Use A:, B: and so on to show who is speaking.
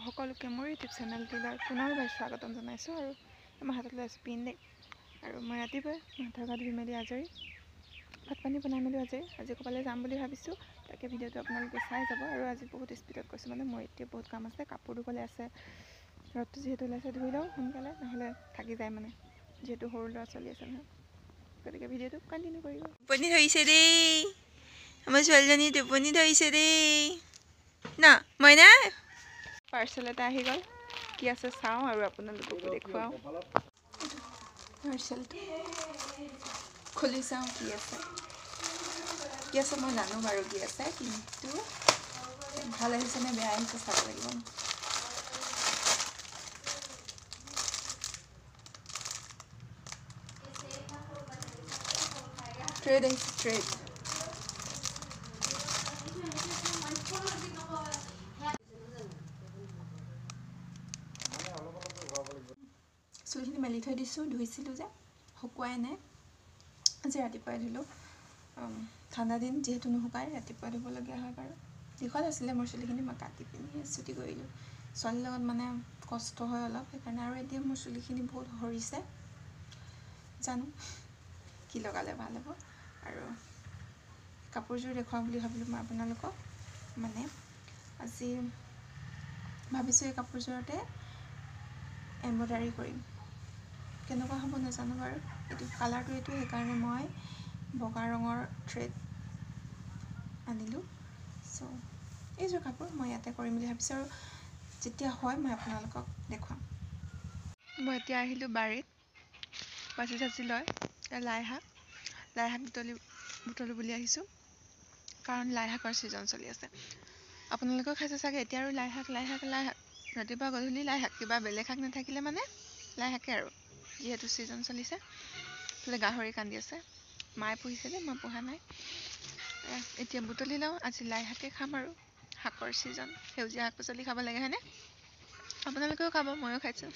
A: সকলোকে মোৰ ইউটিউব চেনেলটোলৈ পুনৰবাৰ স্বাগতম জনাইছোঁ। আৰু মই হাতত লৈ আছোঁ পিন দেই। আৰু মই ৰাতিপুৱাই মাথা গা ধুই মেলি আজৰি, ভাত পানী বনাই মেলি আজৰি। আজি ক'ৰবালৈ যাম বুলি ভাবিছোঁ, তাকে ভিডিঅ'টো আপোনালোকে চাই যাব। আৰু আজি বহুত স্পীডত কৈছোঁ, মানে মোৰ এতিয়া বহুত কাম আছে, কাপোৰ ধুবলৈ আছে। ৰ'দটো যিহেতু ওলাইছে ধুই লওঁ সোনকালে, নহ'লে থাকি যায় মানে, যিহেতু সৰু ল'ৰা ছোৱালী আছে নহয়। গতিকে ভিডিঅ'টো কণ্টিনিউ কৰিব। টোপনি ধৰিছে দেই, আমাৰ ছোৱালীজনী টোপনি ধৰিছে দেই ন মইনা। পাৰ্চেল এটা আহি গ'ল, কি আছে চাওঁ আৰু আপোনালোককো দেখুৱাওঁ। পাৰ্চেলটো খুলি চাওঁ কি আছে মই জানো বাৰু কি আছে, কিন্তু ভাল আহিছে নে বেয়া আহিছে চাব লাগিব। ট্ৰেড আহিছে, ট্ৰেড। চুলিখিনি মেলি থৈ দিছোঁ, ধুইছিলোঁ যে শুকুৱাই নাই, আজি ৰাতিপুৱাই ধুলোঁ। ঠাণ্ডা দিন যিহেতু নুশুকাই, ৰাতিপুৱা ধুবলগীয়া হয় বাৰু। দীঘল আছিলে মোৰ চুলিখিনি, মই কাটি পিনি চুটি কৰিলোঁ। ছোৱালীৰ লগত মানে কষ্ট হয় অলপ, সেইকাৰণে। আৰু এতিয়া মোৰ চুলিখিনি বহুত সৰিছে, জানো কি লগালে ভাল হ'ব। আৰু কাপোৰযোৰ দেখুৱাওঁ বুলি ভাবিলোঁ মই আপোনালোকক। মানে আজি ভাবিছোঁ এই কাপোৰযোৰতে এম্ব্ৰইডাৰী কৰিম। কেনেকুৱা হ'ব নাজানো বাৰু, এইটো কালাৰটো এইটো, সেইকাৰণে মই বগা ৰঙৰ থ্ৰেড আনিলোঁ। চ' এইযোৰ কাপোৰ মই ইয়াতে কৰিম বুলি ভাবিছোঁ, আৰু যেতিয়া হয় মই আপোনালোকক দেখুৱাম। মই এতিয়া আহিলোঁ বাৰীত, বাচি চাচি লয় লাই শাক বুটলো বুলি আহিছোঁ, কাৰণ লাই শাকৰ ছিজন চলি আছে। আপোনালোকেও খাইছে চাগে এতিয়া। আৰু লাই শাক ৰাতিপুৱা গধূলি লাই শাক, কিবা বেলেগ শাক নাথাকিলে মানে লাই শাকে আৰু, যিহেতু ছিজন চলিছে। বোলে গাহৰি কান্দি আছে, মায়ে পুহিছিলে, মই পোহা নাই। এতিয়া বুটলি লওঁ, আজি লাই শাকে খাম। আৰু শাকৰ ছিজন, সেউজীয়া শাক পাচলি খাব লাগে হয়নে? আপোনালোকেও খাব, ময়ো খাইছোঁ।